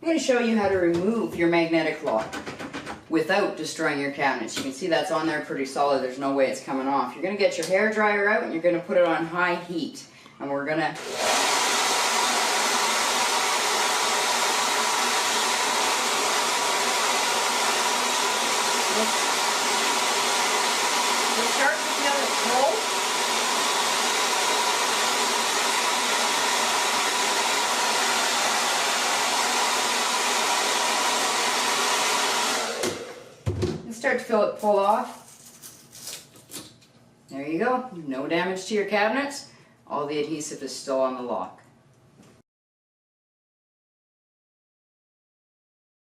I'm going to show you how to remove your magnetic lock without destroying your cabinets. You can see that's on there pretty solid. There's no way it's coming off. You're going to get your hair dryer out and you're going to put it on high heat. And we're going to start to feel it pull. Start to feel it pull off. There you go. No damage to your cabinets. All the adhesive is still on the lock.